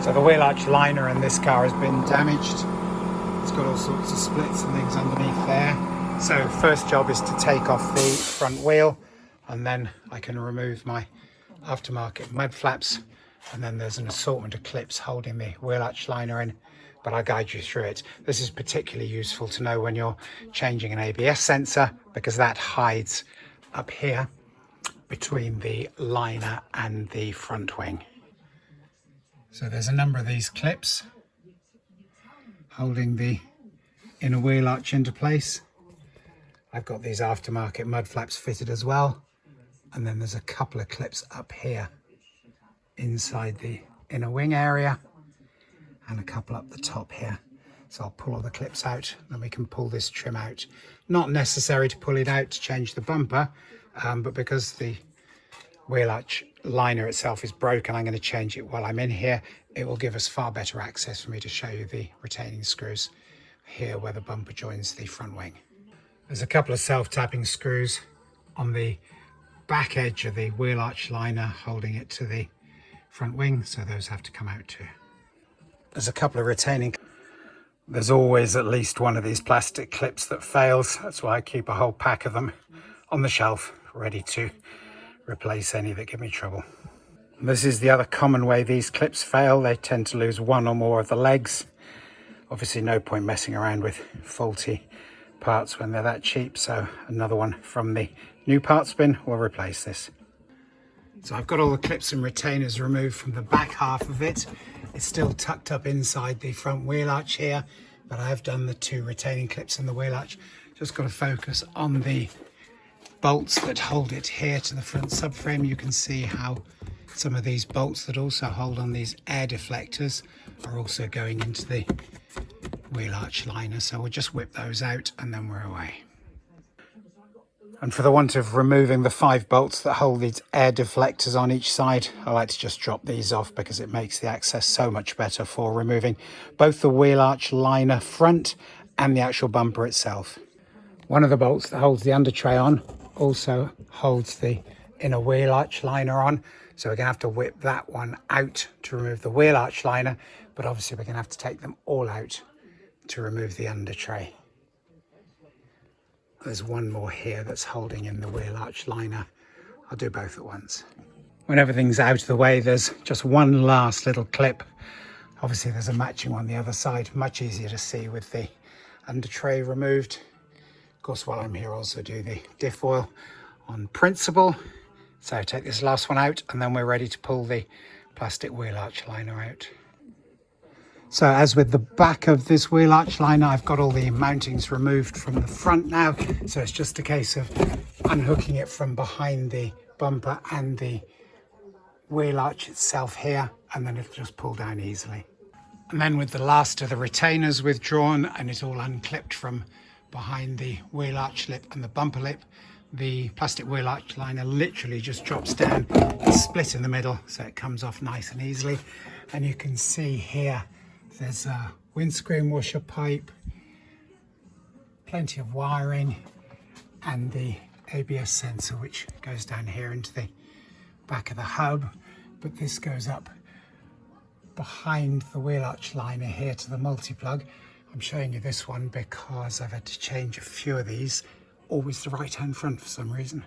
So the Wheelarch liner in this car has been damaged. It's got all sorts of splits and things underneath there. So first job is to take off the front wheel, and then I can remove my aftermarket mud flaps, and then there's an assortment of clips holding the Wheelarch liner in, but I'll guide you through it. This is particularly useful to know when you're changing an ABS sensor, because that hides up here between the liner and the front wing. So there's a number of these clips holding the inner wheel arch into place. I've got these aftermarket mud flaps fitted as well, and then there's a couple of clips up here inside the inner wing area and a couple up the top here. So I'll pull all the clips out, then we can pull this trim out. Not necessary to pull it out to change the bumper, but because the Wheelarch liner itself is broken, I'm going to change it while I'm in here. It will give us far better access for me to show you the retaining screws here where the bumper joins the front wing. There's a couple of self-tapping screws on the back edge of the Wheelarch liner holding it to the front wing, so those have to come out too. There's a couple of retaining. There's always at least one of these plastic clips that fails. That's why I keep a whole pack of them on the shelf ready to replace any that give me trouble. This is the other common way these clips fail. They tend to lose one or more of the legs. Obviously no point messing around with faulty parts when they're that cheap, so another one from the new parts bin will replace this. So I've got all the clips and retainers removed from the back half of it. It's still tucked up inside the front wheel arch here, but I have done the two retaining clips in the wheel arch. Just got to focus on the bolts that hold it here to the front subframe. You can see how some of these bolts that also hold on these air deflectors are also going into the Wheelarch liner. So we'll just whip those out and then we're away. And for the want of removing the 5 bolts that hold these air deflectors on each side, I like to just drop these off because it makes the access so much better for removing both the Wheelarch liner front and the actual bumper itself. One of the bolts that holds the under tray on also holds the inner Wheelarch liner on, so we're going to have to whip that one out to remove the Wheelarch liner, but obviously we're going to have to take them all out to remove the under tray. There's one more here that's holding in the Wheelarch liner. I'll do both at once. When everything's out of the way, there's just one last little clip. Obviously there's a matching one on the other side, much easier to see with the under tray removed. Of course, while I'm here, also do the diff oil on principle. So take this last one out and then we're ready to pull the plastic Wheelarch liner out. So as with the back of this Wheelarch liner, I've got all the mountings removed from the front now. So it's just a case of unhooking it from behind the bumper and the Wheelarch itself here, and then it'll just pull down easily. And then with the last of the retainers withdrawn and it's all unclipped from behind the Wheelarch lip and the bumper lip, the plastic Wheelarch liner literally just drops down and split in the middle, so it comes off nice and easily. And you can see here there's a windscreen washer pipe, plenty of wiring, and the ABS sensor which goes down here into the back of the hub, but this goes up behind the Wheelarch liner here to the multi-plug. I'm showing you this one because I've had to change a few of these, always the right hand front for some reason.